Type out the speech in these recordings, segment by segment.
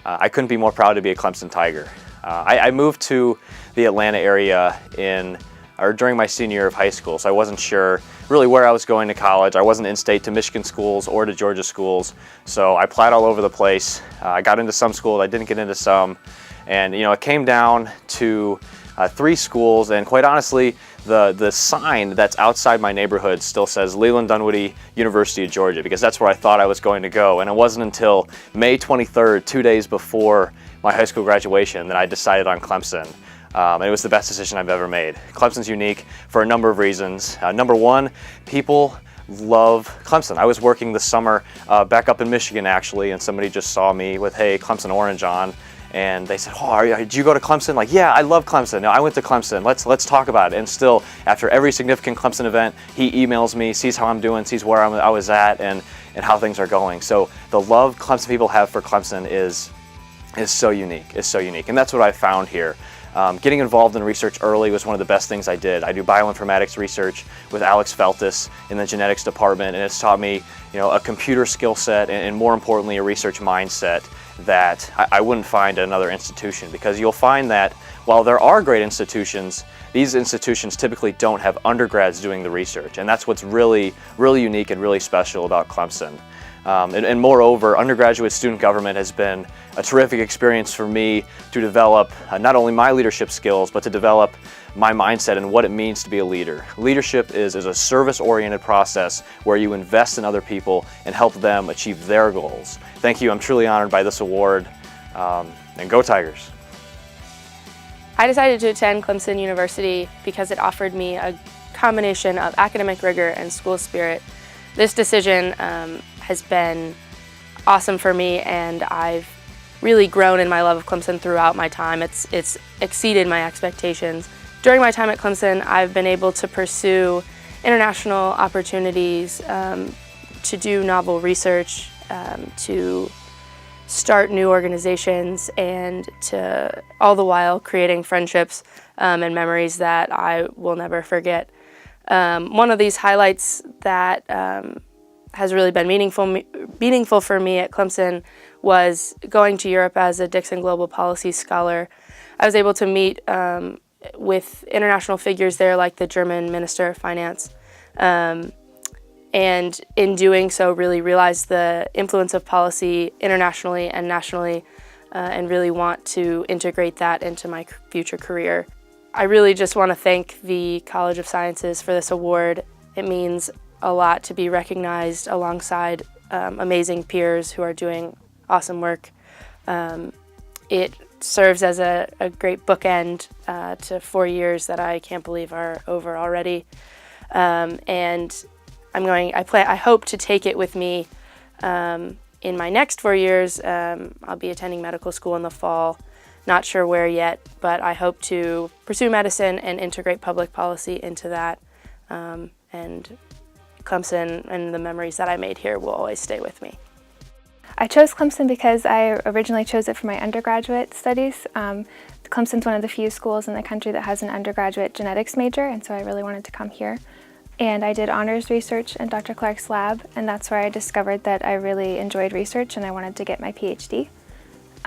I couldn't be more proud to be a Clemson Tiger. I moved to the Atlanta area during my senior year of high school, so I wasn't sure really where I was going to college. I wasn't in-state to Michigan schools or to Georgia schools, so I applied all over the place. I got into some schools, I didn't get into some, and it came down to 3 schools, and quite honestly, the sign that's outside my neighborhood still says Leland Dunwoody, University of Georgia, because that's where I thought I was going to go. And it wasn't until May 23rd, 2 days before my high school graduation, that I decided on Clemson. And it was the best decision I've ever made. Clemson's unique for a number of reasons. Number one, people love Clemson. I was working this summer back up in Michigan actually, and somebody just saw me with, hey, Clemson orange on. And they said, oh, did you go to Clemson? Like, yeah, I love Clemson. No, I went to Clemson. Let's talk about it. And still, after every significant Clemson event, he emails me, sees how I'm doing, sees where I was at, and how things are going. So the love Clemson people have for Clemson is so unique. It's so unique. And that's what I found here. Getting involved in research early was one of the best things I did. I do bioinformatics research with Alex Feltus in the genetics department, and it's taught me, a computer skill set and more importantly, a research mindset that I wouldn't find at another institution, because you'll find that while there are great institutions, these institutions typically don't have undergrads doing the research, and that's what's really, really unique and really special about Clemson. And moreover, undergraduate student government has been a terrific experience for me to develop not only my leadership skills, but to develop my mindset and what it means to be a leader. Leadership is a service-oriented process where you invest in other people and help them achieve their goals. Thank you. I'm truly honored by this award, and go Tigers. I decided to attend Clemson University because it offered me a combination of academic rigor and school spirit. This decision has been awesome for me, and I've really grown in my love of Clemson throughout my time. It's exceeded my expectations. During my time at Clemson, I've been able to pursue international opportunities, to do novel research, to start new organizations, and to all the while creating friendships and memories that I will never forget. One of these highlights that has really been meaningful for me at Clemson was going to Europe as a Dixon Global Policy Scholar. I was able to meet with international figures there, like the German Minister of Finance, and in doing so really realized the influence of policy internationally and nationally, and really want to integrate that into my future career. I really just want to thank the College of Sciences for this award. It means a lot to be recognized alongside amazing peers who are doing awesome work. It serves as a great bookend to 4 years that I can't believe are over already. And I hope to take it with me in my next 4 years. I'll be attending medical school in the fall. Not sure where yet, but I hope to pursue medicine and integrate public policy into that. And Clemson and the memories that I made here will always stay with me. I chose Clemson because I originally chose it for my undergraduate studies. Clemson's one of the few schools in the country that has an undergraduate genetics major, and so I really wanted to come here. And I did honors research in Dr. Clark's lab, and that's where I discovered that I really enjoyed research and I wanted to get my PhD.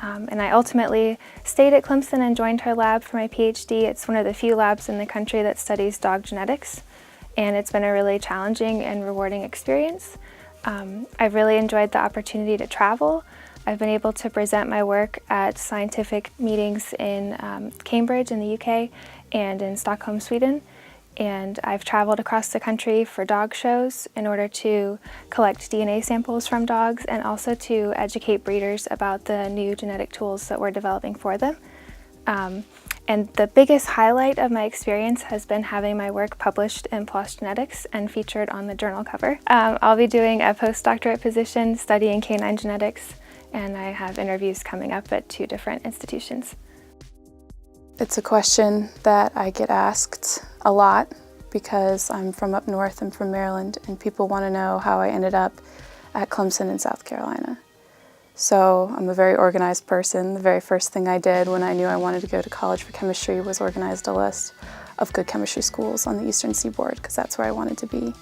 And I ultimately stayed at Clemson and joined her lab for my PhD. It's one of the few labs in the country that studies dog genetics, and it's been a really challenging and rewarding experience. I've really enjoyed the opportunity to travel. I've been able to present my work at scientific meetings in Cambridge in the UK and in Stockholm, Sweden. And I've traveled across the country for dog shows in order to collect DNA samples from dogs and also to educate breeders about the new genetic tools that we're developing for them. And the biggest highlight of my experience has been having my work published in PLOS Genetics and featured on the journal cover. I'll be doing a postdoctorate position studying canine genetics, and I have interviews coming up at 2 different institutions. It's a question that I get asked a lot because I'm from up north, I'm from Maryland, and people want to know how I ended up at Clemson in South Carolina. So I'm a very organized person. The very first thing I did when I knew I wanted to go to college for chemistry was organized a list of good chemistry schools on the Eastern Seaboard, because that's where I wanted to be.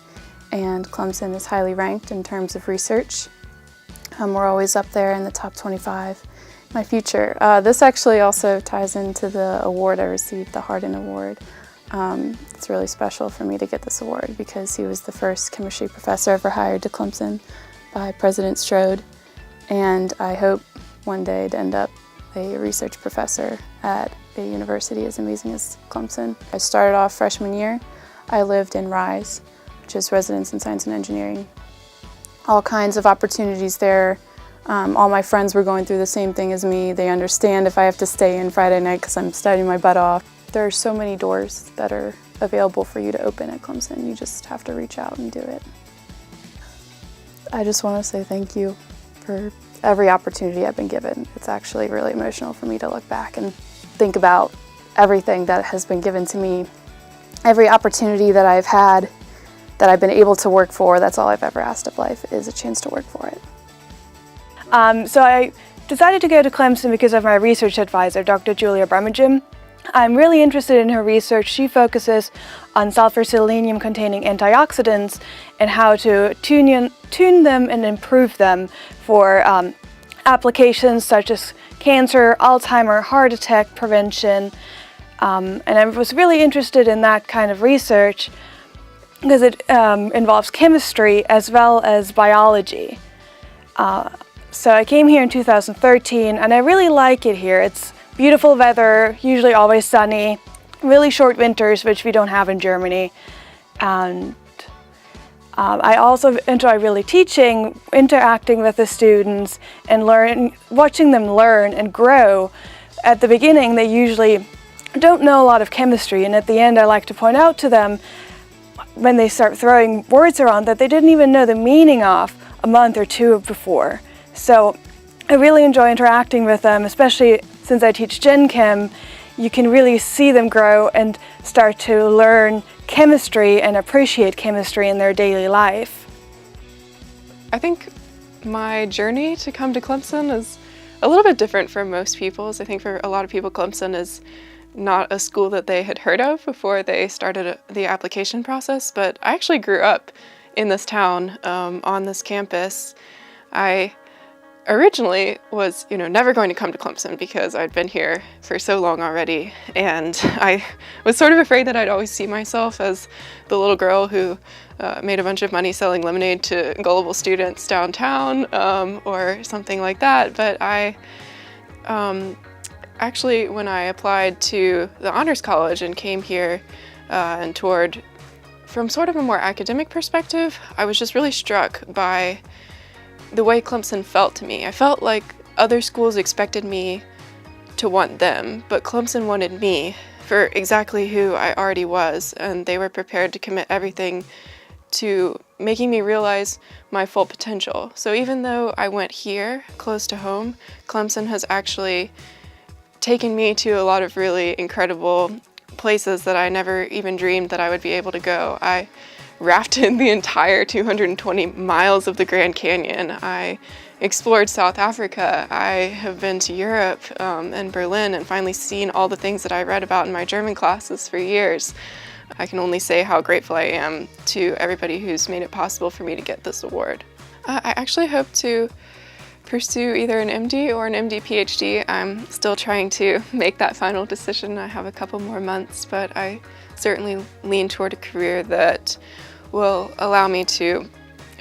And Clemson is highly ranked in terms of research. We're always up there in the top 25 My future. This actually also ties into the award I received, the Hardin Award. It's really special for me to get this award because he was the first chemistry professor ever hired to Clemson by President Strode, and I hope one day to end up a research professor at a university as amazing as Clemson. I started off freshman year. I lived in RISE, which is Residence in Science and Engineering. All kinds of opportunities there. All my friends were going through the same thing as me. They understand if I have to stay in Friday night because I'm studying my butt off. There are so many doors that are available for you to open at Clemson. You just have to reach out and do it. I just want to say thank you for every opportunity I've been given. It's actually really emotional for me to look back and think about everything that has been given to me. Every opportunity that I've had, that I've been able to work for, that's all I've ever asked of life, is a chance to work for it. So I decided to go to Clemson because of my research advisor, Dr. Julia Brummagem. I'm really interested in her research. She focuses on sulfur selenium-containing antioxidants and how to tune them and improve them for applications such as cancer, Alzheimer, heart attack prevention. And I was really interested in that kind of research because it involves chemistry as well as biology. So I came here in 2013 and I really like it here. It's beautiful weather, usually always sunny, really short winters, which we don't have in Germany. And I also enjoy really teaching, interacting with the students and watching them learn and grow. At the beginning, they usually don't know a lot of chemistry, and at the end I like to point out to them when they start throwing words around that they didn't even know the meaning of a month or two before. So I really enjoy interacting with them, especially since I teach Gen Chem. You can really see them grow and start to learn chemistry and appreciate chemistry in their daily life. I think my journey to come to Clemson is a little bit different from most people's. I think for a lot of people, Clemson is not a school that they had heard of before they started the application process, but I actually grew up in this town, on this campus. I originally was, never going to come to Clemson because I'd been here for so long already, and I was sort of afraid that I'd always see myself as the little girl who made a bunch of money selling lemonade to gullible students downtown, or something like that. But I actually, when I applied to the Honors College and came here and toured from sort of a more academic perspective, I was just really struck by the way Clemson felt to me. I felt like other schools expected me to want them, but Clemson wanted me for exactly who I already was, and they were prepared to commit everything to making me realize my full potential. So even though I went here, close to home, Clemson has actually taken me to a lot of really incredible places that I never even dreamed that I would be able to go. I rafted the entire 220 miles of the Grand Canyon. I explored South Africa. I have been to Europe and Berlin and finally seen all the things that I read about in my German classes for years. I can only say how grateful I am to everybody who's made it possible for me to get this award. I actually hope to pursue either an MD or an MD PhD. I'm still trying to make that final decision. I have a couple more months, but I certainly lean toward a career that will allow me to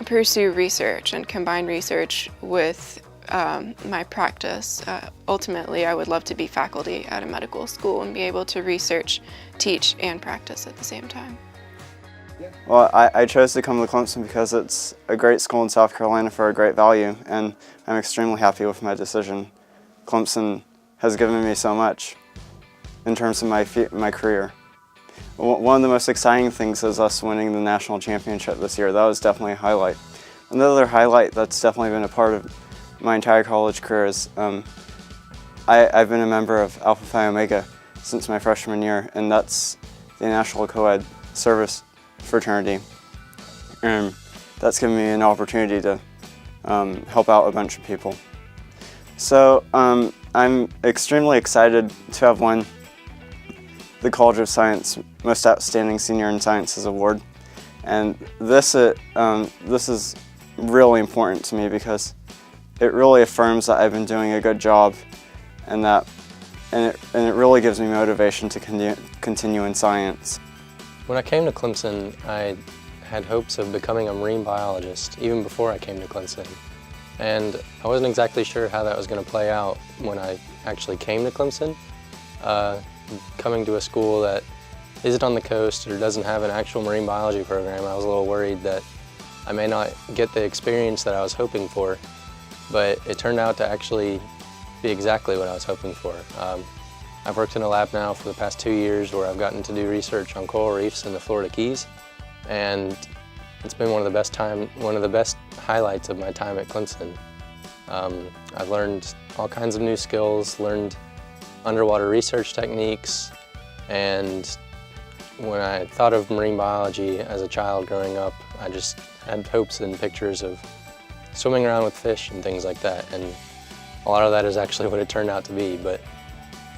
pursue research and combine research with my practice. Ultimately, I would love to be faculty at a medical school and be able to research, teach, and practice at the same time. Well, I chose to come to Clemson because it's a great school in South Carolina for a great value, and I'm extremely happy with my decision. Clemson has given me so much in terms of my career. One of the most exciting things is us winning the national championship this year. That was definitely a highlight. Another highlight that's definitely been a part of my entire college career is I've been a member of Alpha Phi Omega since my freshman year, and that's the National Co-ed Service Fraternity. And that's given me an opportunity to help out a bunch of people. So I'm extremely excited to have won the College of Science Most Outstanding Senior in Sciences Award, and this is really important to me because it really affirms that I've been doing a good job and it really gives me motivation to continue in science. When I came to Clemson, I had hopes of becoming a marine biologist even before I came to Clemson. And I wasn't exactly sure how that was going to play out when I actually came to Clemson. Coming to a school that isn't on the coast or doesn't have an actual marine biology program, I was a little worried that I may not get the experience that I was hoping for, but it turned out to actually be exactly what I was hoping for. I've worked in a lab now for the past 2 years where I've gotten to do research on coral reefs in the Florida Keys, and it's been one of the best highlights of my time at Clemson. I've learned all kinds of new skills, learned underwater research techniques, and when I thought of marine biology as a child growing up, I just had hopes and pictures of swimming around with fish and things like that, and a lot of that is actually what it turned out to be, but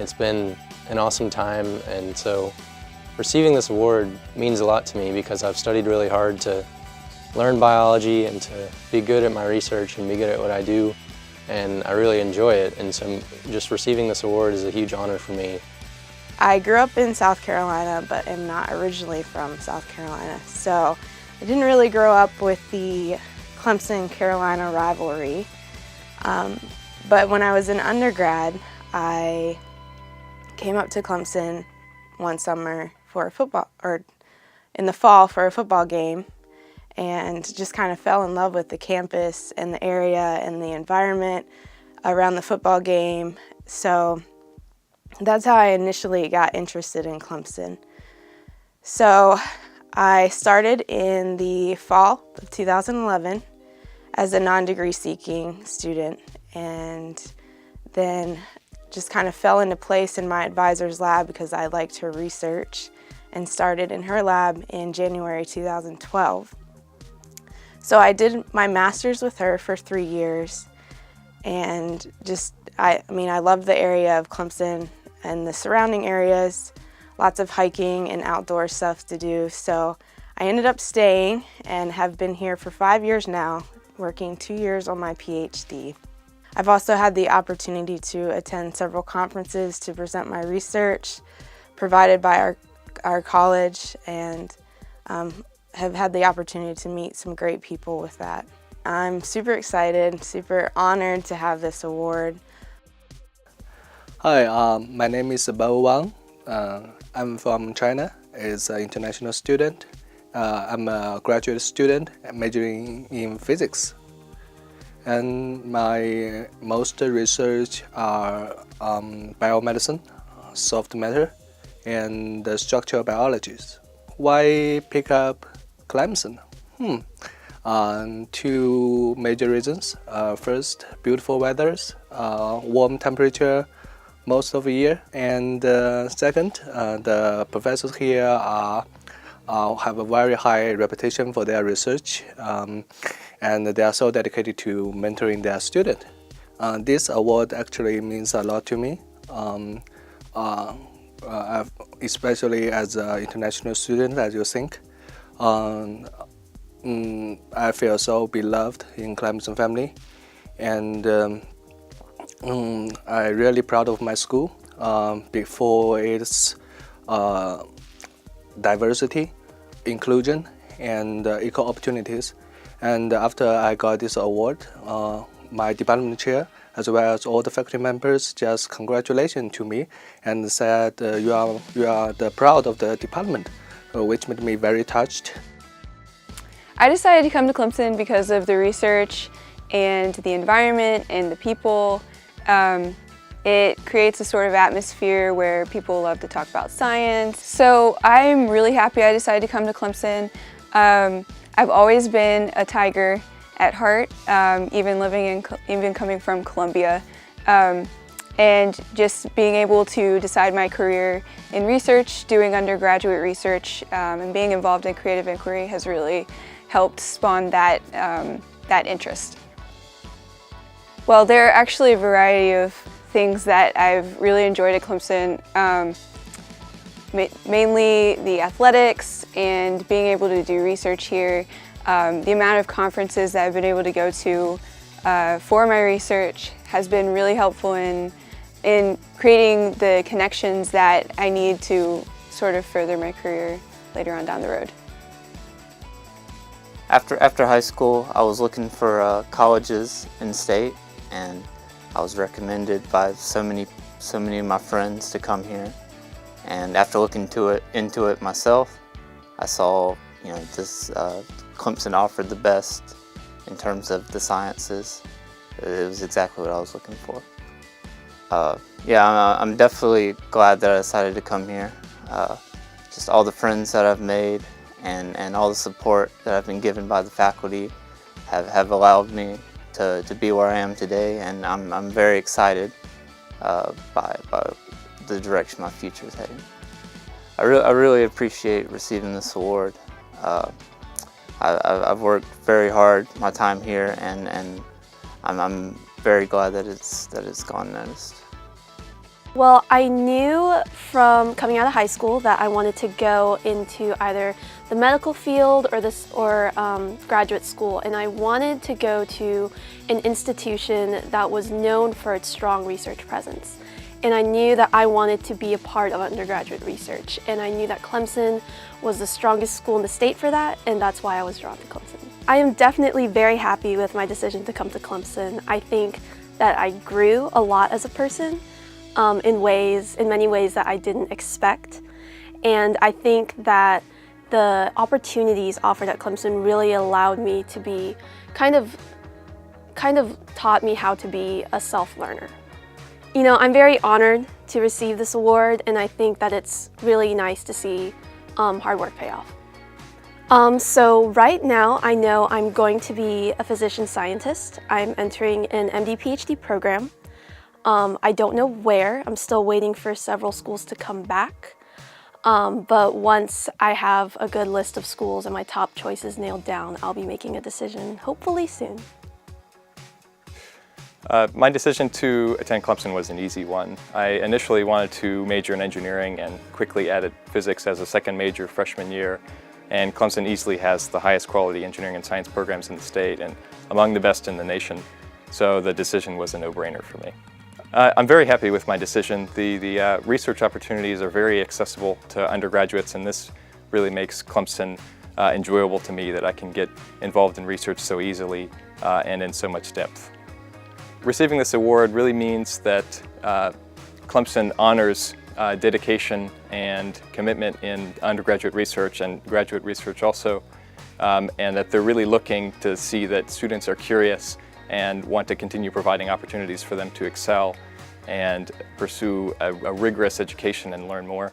it's been an awesome time, and so receiving this award means a lot to me because I've studied really hard to learn biology and to be good at my research and be good at what I do, and I really enjoy it, and so just receiving this award is a huge honor for me. I grew up in South Carolina, but am not originally from South Carolina, so I didn't really grow up with the Clemson-Carolina rivalry. But when I was an undergrad, I came up to Clemson one summer for a football, or in the fall for a football game, and just kind of fell in love with the campus and the area and the environment around the football game. So that's how I initially got interested in Clemson. So I started in the fall of 2011 as a non-degree seeking student, and then just kind of fell into place in my advisor's lab because I liked her research, and started in her lab in January 2012. So I did my master's with her for 3 years, and I loved the area of Clemson and the surrounding areas, lots of hiking and outdoor stuff to do. So I ended up staying and have been here for 5 years now, working 2 years on my PhD. I've also had the opportunity to attend several conferences to present my research provided by our college, and have had the opportunity to meet some great people with that. I'm super excited, super honored to have this award. Hi, my name is Bao Wang. I'm from China as an international student. I'm a graduate student majoring in physics. And my most research are biomedicine, soft matter, and the structural biologies. Why pick up Clemson? Two major reasons. First, beautiful weathers, warm temperature most of the year, and second, the professors here have a very high reputation for their research, and they are so dedicated to mentoring their students. This award actually means a lot to me, especially as an international student, as you think. I feel so beloved in Clemson family, and I'm really proud of my school for its diversity, inclusion, and equal opportunities. And after I got this award, my department chair, as well as all the faculty members, just congratulated to me and said, you are the proud of the department, which made me very touched. I decided to come to Clemson because of the research and the environment and the people. It creates a sort of atmosphere where people love to talk about science. So I'm really happy I decided to come to Clemson. I've always been a Tiger at heart, even coming from Columbia. And just being able to decide my career in research, doing undergraduate research, and being involved in creative inquiry has really helped spawn that interest. Well, there are actually a variety of things that I've really enjoyed at Clemson, mainly the athletics and being able to do research here. The amount of conferences that I've been able to go to for my research has been really helpful in in creating the connections that I need to sort of further my career later on down the road. After high school, I was looking for colleges in state, and I was recommended by so many of my friends to come here. And after looking into it myself, I saw, this Clemson offered the best in terms of the sciences. It was exactly what I was looking for. Yeah, I'm definitely glad that I decided to come here. Just all the friends that I've made and all the support that I've been given by the faculty have allowed me to be where I am today, and I'm very excited by the direction my future is heading. I really appreciate receiving this award. I've worked very hard my time here, and I'm very glad that it's gone noticed. Well, I knew from coming out of high school that I wanted to go into either the medical field or graduate school, and I wanted to go to an institution that was known for its strong research presence. And I knew that I wanted to be a part of undergraduate research, and I knew that Clemson was the strongest school in the state for that, and that's why I was drawn to Clemson. I am definitely very happy with my decision to come to Clemson. I think that I grew a lot as a person in many ways that I didn't expect, and I think that the opportunities offered at Clemson really allowed me to be kind of taught me how to be a self-learner. I'm very honored to receive this award, and I think that it's really nice to see hard work pay off. So right now I know I'm going to be a physician scientist. I'm entering an MD-PhD program. I don't know where. I'm still waiting for several schools to come back. But once I have a good list of schools and my top choices nailed down, I'll be making a decision hopefully soon. My decision to attend Clemson was an easy one. I initially wanted to major in engineering and quickly added physics as a second major freshman year. And Clemson easily has the highest quality engineering and science programs in the state and among the best in the nation. So the decision was a no-brainer for me. I'm very happy with my decision. The research opportunities are very accessible to undergraduates, and this really makes Clemson enjoyable to me, that I can get involved in research so easily and in so much depth. Receiving this award really means that Clemson honors dedication and commitment in undergraduate research and graduate research also, and that they're really looking to see that students are curious and want to continue providing opportunities for them to excel and pursue a rigorous education and learn more.